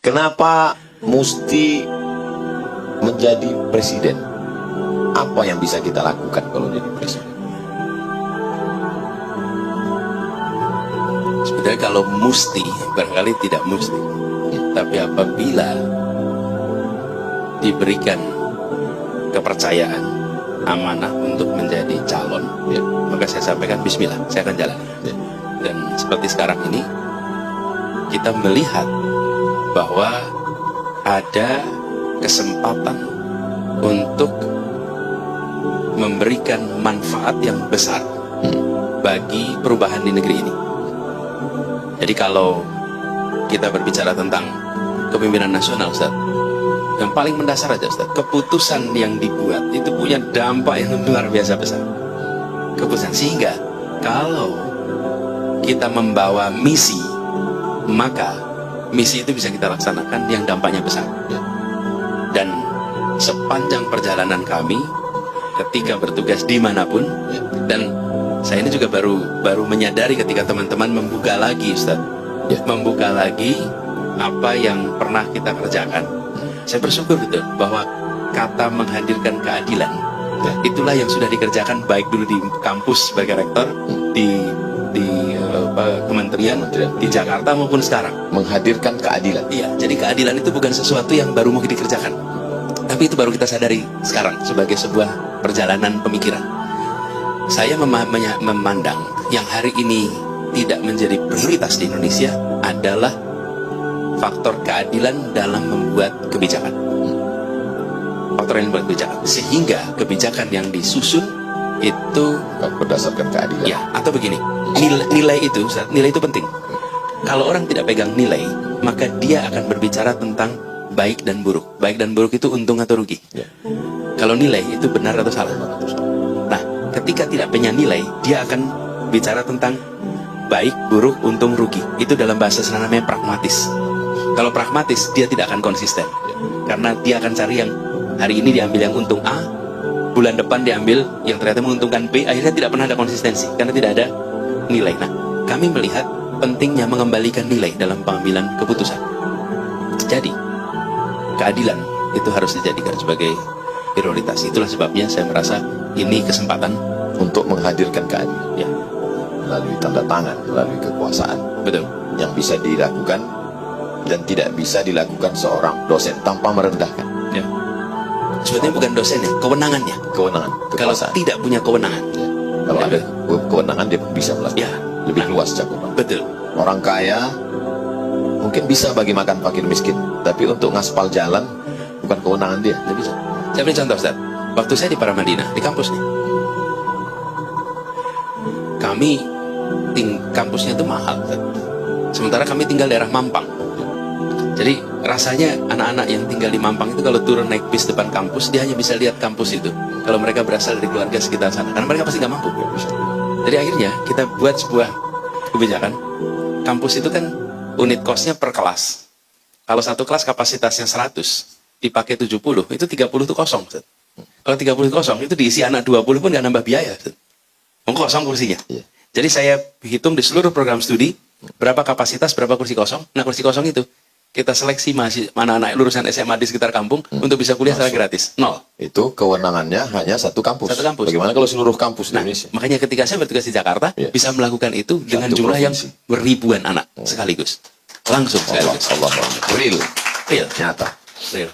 Kenapa mesti menjadi presiden? Apa yang bisa kita lakukan kalau jadi presiden? Sebenarnya kalau mesti, barangkali tidak mesti. Tapi apabila diberikan kepercayaan, amanah untuk menjadi calon, maka saya sampaikan bismillah, saya akan jalan. Dan seperti sekarang ini, kita melihat bahwa ada kesempatan untuk memberikan manfaat yang besar bagi perubahan di negeri ini. Jadi kalau kita berbicara tentang kepemimpinan nasional, Ustaz, yang paling mendasar aja, Ustaz, keputusan yang dibuat itu punya dampak yang luar biasa besar. Keputusan, sehingga kalau kita membawa misi, maka misi itu bisa kita laksanakan yang dampaknya besar. Dan sepanjang perjalanan kami ketika bertugas dimanapun, dan saya ini juga baru menyadari ketika teman-teman membuka lagi, Ustaz, membuka lagi apa yang pernah kita kerjakan. Saya bersyukur betul bahwa kata menghadirkan keadilan, itulah yang sudah dikerjakan baik dulu di kampus sebagai rektor, di kementerian, di Jakarta maupun sekarang. Menghadirkan keadilan. Iya, jadi keadilan itu bukan sesuatu yang baru mau dikerjakan, tapi itu baru kita sadari sekarang sebagai sebuah perjalanan pemikiran. Saya memandang yang hari ini tidak menjadi prioritas di Indonesia adalah faktor keadilan dalam membuat kebijakan. Faktor yang membuat kebijakan, sehingga kebijakan yang disusun itu berdasarkan keadilan. Ya, atau begini, nilai itu penting. Kalau orang tidak pegang nilai, maka dia akan berbicara tentang baik dan buruk. Baik dan buruk itu untung atau rugi. Kalau nilai itu benar atau salah. Nah, ketika tidak punya nilai, dia akan bicara tentang baik, buruk, untung, rugi. Itu dalam bahasa sana namanya pragmatis. Kalau pragmatis, dia tidak akan konsisten. Karena dia akan cari yang hari ini diambil yang untung A, bulan depan diambil yang ternyata menguntungkan B, akhirnya tidak pernah ada konsistensi karena tidak ada nilai. Nah, kami melihat pentingnya mengembalikan nilai dalam pengambilan keputusan. Jadi, keadilan itu harus dijadikan sebagai prioritas. Itulah sebabnya saya merasa ini kesempatan untuk menghadirkan keadilan. Ya, melalui tanda tangan, melalui kekuasaan. betul. Yang bisa dilakukan dan tidak bisa dilakukan seorang dosen tanpa merendahkan. Ya. Sebetulnya bukan dosen ya, kewenangannya. Kewenangan, Kalau kekuasaan. tidak punya kewenangan, Kalau ada kewenangan dia bisa melakukan. ya, Lebih luas cakupan. betul. Orang kaya mungkin bisa bagi makan fakir miskin, tapi untuk ngaspal jalan bukan kewenangan dia, dia bisa. Saya beri contoh, Ustaz. Waktu saya di Paramadina, di kampus nih, kami kampusnya itu mahal, Ustaz. Sementara kami tinggal daerah Mampang. Jadi rasanya anak-anak yang tinggal di Mampang itu kalau turun naik bis depan kampus, dia hanya bisa lihat kampus itu. Kalau mereka berasal dari keluarga sekitar sana, karena mereka pasti nggak mampu. Jadi akhirnya kita buat sebuah kebijakan. Kampus itu kan unit kosnya per kelas. Kalau satu kelas kapasitasnya 100, dipakai 70, itu 30 itu kosong, Ustaz. Kalau 30 kosong, itu diisi anak 20 pun nggak nambah biaya, Ustaz. Kosong kursinya. Jadi saya hitung di seluruh program studi, berapa kapasitas, berapa kursi kosong. Nah, kursi kosong itu kita seleksi anak-anak lulusan SMA di sekitar kampung untuk bisa kuliah secara gratis. 0. Itu kewenangannya hanya satu kampus. Satu kampus. Bagaimana kalau seluruh kampus di Indonesia? Makanya ketika saya bertugas di Jakarta, bisa melakukan itu dengan Satu jumlah yang provinsi. beribuan anak sekaligus. Langsung sekaligus. Allah, real, Real. nyata. Real.